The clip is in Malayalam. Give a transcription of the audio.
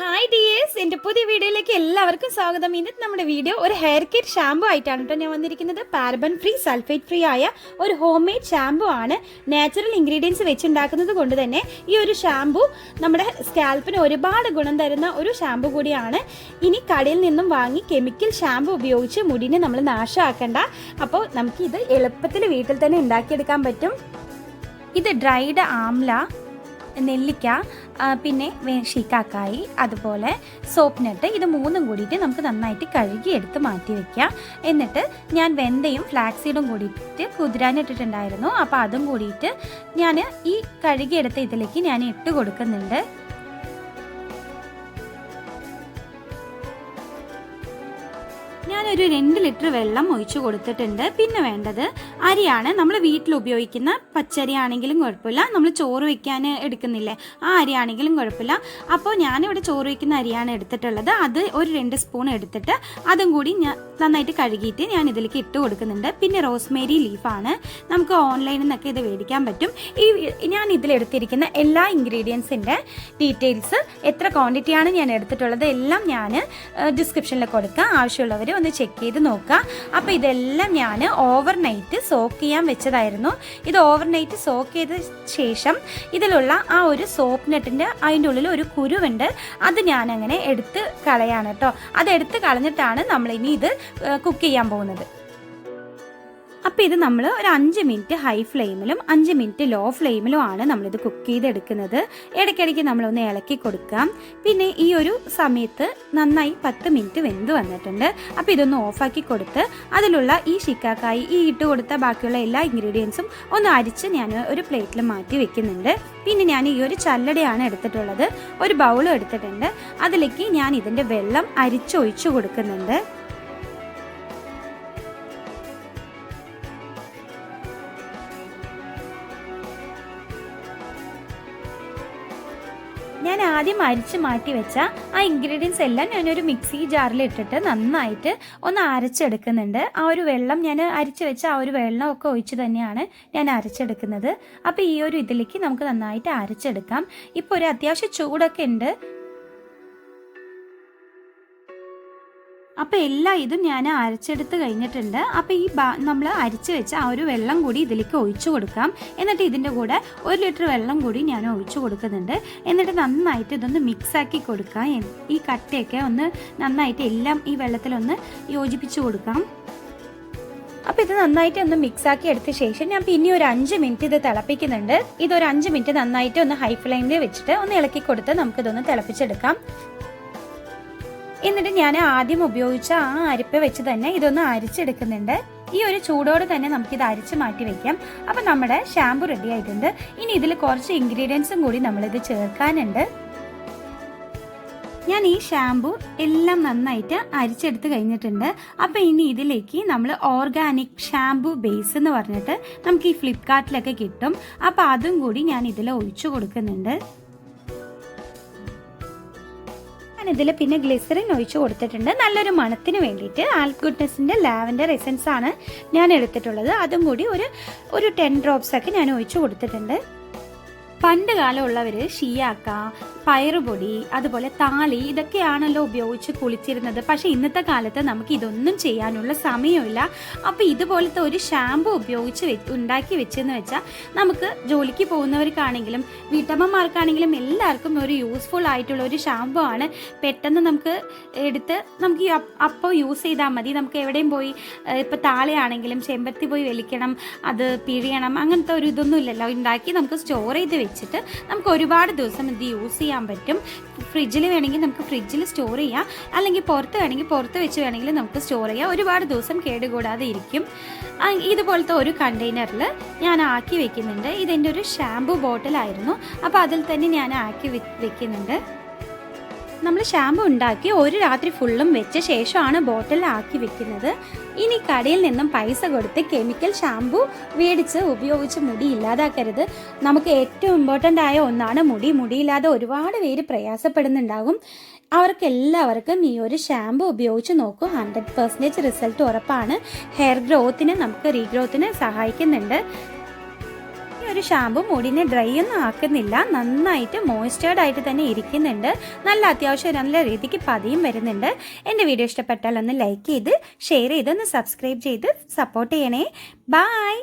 ഹായ് ഡിയേഴ്സ്, എൻ്റെ പുതിയ വീഡിയോയിലേക്ക് എല്ലാവർക്കും സ്വാഗതം. ഇന്നത്തെ നമ്മുടെ വീഡിയോ ഒരു ഹെയർ കെയർ ഷാമ്പു ആയിട്ടാണ് കേട്ടോ ഞാൻ വന്നിരിക്കുന്നത്. പാരബൻ ഫ്രീ, സൾഫേറ്റ് ഫ്രീ ആയ ഒരു ഹോം മെയ്ഡ് ഷാമ്പു ആണ്. നാച്ചുറൽ ഇൻഗ്രീഡിയൻസ് വെച്ചുണ്ടാക്കുന്നത് കൊണ്ട് തന്നെ ഈ ഒരു ഷാമ്പു നമ്മുടെ സ്കാൽപ്പിന് ഒരുപാട് ഗുണം തരുന്ന ഒരു ഷാമ്പു കൂടിയാണ്. ഇനി കടയിൽ നിന്നും വാങ്ങി കെമിക്കൽ ഷാമ്പു ഉപയോഗിച്ച് മുടിനെ നമ്മൾ നാശമാക്കണ്ട. അപ്പോൾ നമുക്കിത് എളുപ്പത്തിൽ വീട്ടിൽ തന്നെ ഉണ്ടാക്കിയെടുക്കാൻ പറ്റും. ഇത് ഡ്രൈഡ് ആംല, നെല്ലിക്ക, പിന്നെ ഷീക്കാക്കായി, അതുപോലെ സോപ്പ് നട്ട്, ഇത് മൂന്നും കൂടിയിട്ട് നമുക്ക് നന്നായിട്ട് കഴുകി എടുത്ത് മാറ്റി വെക്കാം. എന്നിട്ട് ഞാൻ വെന്തയും ഫ്ലാക്സീഡും കൂടിയിട്ട് കുതിരാനിട്ടിട്ടുണ്ടായിരുന്നു. അപ്പോൾ അതും കൂടിയിട്ട് ഞാൻ ഈ കഴുകിയെടുത്ത ഇതിലേക്ക് ഞാൻ ഇട്ട് കൊടുക്കുന്നുണ്ട്. ഞാനൊരു 2 ലിറ്റർ വെള്ളം ഒഴിച്ചു കൊടുത്തിട്ടുണ്ട്. പിന്നെ വേണ്ടത് അരിയാണ്. നമ്മൾ വീട്ടിൽ ഉപയോഗിക്കുന്ന പച്ചരി ആണെങ്കിലും കുഴപ്പമില്ല, നമ്മൾ ചോറ് വയ്ക്കാൻ എടുക്കുന്നില്ലേ ആ അരി ആണെങ്കിലും കുഴപ്പമില്ല. അപ്പോൾ ഞാനിവിടെ ചോറ് വയ്ക്കുന്ന അരിയാണ് എടുത്തിട്ടുള്ളത്. അത് ഒരു 2 സ്പൂൺ എടുത്തിട്ട് അതും കൂടി ഞാൻ നന്നായിട്ട് കഴുകിയിട്ട് ഞാൻ ഇതിലേക്ക് ഇട്ട് കൊടുക്കുന്നുണ്ട്. പിന്നെ റോസ്മേരി ലീഫാണ്, നമുക്ക് ഓൺലൈനിൽ നിന്നൊക്കെ ഇത് മേടിക്കാൻ പറ്റും. ഞാൻ ഇതിലെടുത്തിരിക്കുന്ന എല്ലാ ഇൻഗ്രീഡിയൻസിൻ്റെ ഡീറ്റെയിൽസ്, എത്ര ക്വാണ്ടിറ്റിയാണ് ഞാൻ എടുത്തിട്ടുള്ളത് എല്ലാം ഞാൻ ഡിസ്ക്രിപ്ഷനിൽ കൊടുക്കാം. ആവശ്യമുള്ളവർ ഒന്ന് ചെക്ക് ചെയ്ത് നോക്കുക. അപ്പോൾ ഇതെല്ലാം ഞാൻ ഓവർനൈറ്റ് സോക്ക് ചെയ്യാൻ വെച്ചതായിരുന്നു. ഇത് ഓവർനൈറ്റ് സോക്ക് ചെയ്ത ശേഷം ഇതിലുള്ള ആ ഒരു സോപ്പ് നട്ടിൻ്റെ അതിൻ്റെ ഉള്ളിൽ ഒരു കുരുവുണ്ട്, അത് ഞാനങ്ങനെ എടുത്ത് കളയാണ് കേട്ടോ. അതെടുത്ത് കളഞ്ഞിട്ടാണ് നമ്മളിനി ഇത് കുക്ക് ചെയ്യാൻ പോകുന്നത്. അപ്പോൾ ഇത് നമ്മൾ ഒരു 5 മിനിറ്റ് ഹൈ ഫ്ലെയിമിലും 5 മിനിറ്റ് ലോ ഫ്ലെയിമിലും ആണ് നമ്മളിത് കുക്ക് ചെയ്തെടുക്കുന്നത്. ഇടയ്ക്കിടയ്ക്ക് നമ്മളൊന്ന് ഇളക്കി കൊടുക്കാം. പിന്നെ ഈ ഒരു സമയത്ത് നന്നായി 10 മിനിറ്റ് വെന്ത് വന്നിട്ടുണ്ട്. അപ്പോൾ ഇതൊന്ന് ഓഫാക്കി കൊടുത്ത് അതിലുള്ള ഈ ഷിക്കാക്കായി, ഈ ഇട്ട് കൊടുത്ത ബാക്കിയുള്ള എല്ലാ ഇൻഗ്രീഡിയൻസും ഒന്ന് അരിച്ച് ഞാൻ ഒരു പ്ലേറ്റിൽ മാറ്റി വെക്കുന്നുണ്ട്. പിന്നെ ഞാൻ ഈ ഒരു ചല്ലടയാണ് എടുത്തിട്ടുള്ളത്. ഒരു ബൗളും എടുത്തിട്ടുണ്ട്. അതിലേക്ക് ഞാൻ ഇതിൻ്റെ വെള്ളം അരിച്ചൊഴിച്ചു കൊടുക്കുന്നുണ്ട്. ഞാൻ ആദ്യം അരിച്ച് മാറ്റി വെച്ച ആ ഇൻഗ്രീഡിയൻസ് എല്ലാം ഞാനൊരു മിക്സി ജാറിൽ ഇട്ടിട്ട് നന്നായിട്ട് ഒന്ന് അരച്ചെടുക്കുന്നുണ്ട്. ആ ഒരു വെള്ളം, ഞാൻ അരിച്ച് വെച്ച ആ ഒരു വെള്ളമൊക്കെ ഒഴിച്ച് തന്നെയാണ് ഞാൻ അരച്ചെടുക്കുന്നത്. അപ്പോൾ ഈ ഒരു ഇതിലേക്ക് നമുക്ക് നന്നായിട്ട് അരച്ചെടുക്കാം. ഇപ്പോൾ ഒരു അത്യാവശ്യം ചൂടൊക്കെ ഉണ്ട്. അപ്പോൾ എല്ലാ ഇതും ഞാൻ അരച്ചെടുത്ത് കഴിഞ്ഞിട്ടുണ്ട്. അപ്പോൾ ഈ നമ്മൾ അരിച്ച് വെച്ച ആ ഒരു വെള്ളം കൂടി ഇതിലേക്ക് ഒഴിച്ചു കൊടുക്കാം. എന്നിട്ട് ഇതിൻ്റെ കൂടെ 1 ലിറ്റർ വെള്ളം കൂടി ഞാൻ ഒഴിച്ചു കൊടുക്കുന്നുണ്ട്. എന്നിട്ട് നന്നായിട്ട് ഇതൊന്ന് മിക്സാക്കി കൊടുക്കാം. ഈ കട്ടയൊക്കെ ഒന്ന് നന്നായിട്ട് എല്ലാം ഈ വെള്ളത്തിലൊന്ന് യോജിപ്പിച്ച് കൊടുക്കാം. അപ്പോൾ ഇത് നന്നായിട്ട് ഒന്ന് മിക്സാക്കി എടുത്ത ശേഷം ഞാൻ പിന്നെ ഒരു 5 മിനിറ്റ് ഇത് തിളപ്പിക്കുന്നുണ്ട്. ഇതൊരു 5 മിനിറ്റ് നന്നായിട്ട് ഒന്ന് ഹൈ ഫ്ലെയിമിൽ വെച്ചിട്ട് ഒന്ന് ഇളക്കി കൊടുത്ത് നമുക്കിതൊന്ന് തിളപ്പിച്ചെടുക്കാം. എന്നിട്ട് ഞാൻ ആദ്യം ഉപയോഗിച്ച ആ അരിപ്പ വെച്ച് തന്നെ ഇതൊന്ന് അരിച്ചെടുക്കുന്നുണ്ട്. ഈ ഒരു ചൂടോടെ തന്നെ നമുക്കിത് അരിച്ച് മാറ്റി വെക്കാം. അപ്പം നമ്മുടെ ഷാമ്പു റെഡി ആയിട്ടുണ്ട്. ഇനി ഇതിൽ കുറച്ച് ഇൻഗ്രീഡിയൻസും കൂടി നമ്മളിത് ചേർക്കാനുണ്ട്. ഞാൻ ഈ ഷാമ്പു എല്ലാം നന്നായിട്ട് അരിച്ചെടുത്ത് കഴിഞ്ഞിട്ടുണ്ട്. അപ്പോൾ ഇനി ഇതിലേക്ക് നമ്മൾ ഓർഗാനിക് ഷാമ്പു ബേസ് എന്ന് പറഞ്ഞിട്ട് നമുക്ക് ഈ ഫ്ലിപ്കാർട്ടിലൊക്കെ കിട്ടും. അപ്പോൾ അതും കൂടി ഞാൻ ഇതിൽ ഒഴിച്ചു കൊടുക്കുന്നുണ്ട്. ഇതിൽ പിന്നെ ഗ്ലിസറിൻ ഒഴിച്ചു കൊടുത്തിട്ടുണ്ട്. നല്ലൊരു മണത്തിന് വേണ്ടിയിട്ട് ആൽഫ് ഗുഡ്നെസ്സിൻ്റെ ലാവൻഡർ എസൻസ് ആണ് ഞാൻ എടുത്തിട്ടുള്ളത്. അതും കൂടി ഒരു 10 ഡ്രോപ്സ് ഒക്കെ ഞാൻ ഒഴിച്ചു കൊടുത്തിട്ടുണ്ട്. പണ്ട് കാലമുള്ളവർ ഷിയാക്ക, പയറുപൊടി, അതുപോലെ താളി, ഇതൊക്കെയാണല്ലോ ഉപയോഗിച്ച് കുളിച്ചിരുന്നത്. പക്ഷേ ഇന്നത്തെ കാലത്ത് നമുക്ക് ഇതൊന്നും ചെയ്യാനുള്ള സമയമില്ല. അപ്പോൾ ഇതുപോലത്തെ ഒരു ഷാമ്പു ഉപയോഗിച്ച് ഉണ്ടാക്കി വെച്ചെന്ന് വെച്ചാൽ നമുക്ക് ജോലിക്ക് പോകുന്നവർക്കാണെങ്കിലും വീട്ടമ്മമാർക്കാണെങ്കിലും എല്ലാവർക്കും ഒരു യൂസ്ഫുൾ ആയിട്ടുള്ള ഒരു ഷാമ്പു ആണ്. പെട്ടെന്ന് നമുക്ക് എടുത്ത് നമുക്ക് അപ്പോൾ യൂസ് ചെയ്താൽ മതി. നമുക്ക് എവിടെയും പോയി ഇപ്പോൾ താളയാണെങ്കിലും ചെമ്പരത്തി പോയി വലിക്കണം, അത് പിഴിയണം, അങ്ങനത്തെ ഒരു ഇതൊന്നും ഇല്ലല്ലോ. ഉണ്ടാക്കി നമുക്ക് സ്റ്റോർ ചെയ്ത് വെച്ചിട്ട് നമുക്ക് ഒരുപാട് ദിവസം ഇത് യൂസ് ചെയ്യാൻ പറ്റും. ഫ്രിഡ്ജിൽ വേണമെങ്കിൽ നമുക്ക് ഫ്രിഡ്ജിൽ സ്റ്റോർ ചെയ്യാം, അല്ലെങ്കിൽ പുറത്ത് വേണമെങ്കിൽ പുറത്ത് വെച്ച് വേണമെങ്കിൽ നമുക്ക് സ്റ്റോർ ചെയ്യാം. ഒരുപാട് ദിവസം കേടുകൂടാതെ ഇരിക്കും. ഇതുപോലത്തെ ഒരു കണ്ടെയ്നറിൽ ഞാൻ ആക്കി വെക്കുന്നുണ്ട്. ഇതെൻ്റെ ഒരു ഷാമ്പു ബോട്ടിലായിരുന്നു. അപ്പോൾ അതിൽ തന്നെ ഞാൻ ആക്കി വെക്കുന്നുണ്ട്. നമ്മൾ ഷാമ്പു ഉണ്ടാക്കി ഒരു രാത്രി ഫുള്ളും വെച്ച ശേഷമാണ് ബോട്ടിലാക്കി വെക്കുന്നത്. ഇനി കടയിൽ നിന്നും പൈസ കൊടുത്ത് കെമിക്കൽ ഷാമ്പു മേടിച്ച് ഉപയോഗിച്ച് മുടി ഇല്ലാതാക്കരുത്. നമുക്ക് ഏറ്റവും ഇമ്പോർട്ടൻ്റ് ആയ ഒന്നാണ് മുടി. മുടിയില്ലാതെ ഒരുപാട് പേര് പ്രയാസപ്പെടുന്നുണ്ടാകും. അവർക്കെല്ലാവർക്കും ഈ ഒരു ഷാമ്പു ഉപയോഗിച്ച് നോക്കൂ. 100% റിസൾട്ട് ഉറപ്പാണ്. ഹെയർ ഗ്രോത്തിന്, നമുക്ക് റീഗ്രോത്തിന് സഹായിക്കുന്നുണ്ട്. ഒരു ഷാമ്പു മുടിനെ ഡ്രൈ ഒന്നും ആക്കുന്നില്ല, നന്നായിട്ട് മോയ്സ്ചേർഡ് ആയിട്ട് തന്നെ ഇരിക്കുന്നുണ്ട്. നല്ല അത്യാവശ്യം നല്ല രീതിക്ക് പതിയും വരുന്നുണ്ട്. എൻ്റെ വീഡിയോ ഇഷ്ടപ്പെട്ടാൽ ഒന്ന് ലൈക്ക് ചെയ്ത് ഷെയർ ചെയ്ത് ഒന്ന് സബ്സ്ക്രൈബ് ചെയ്ത് സപ്പോർട്ട് ചെയ്യണേ. ബൈ.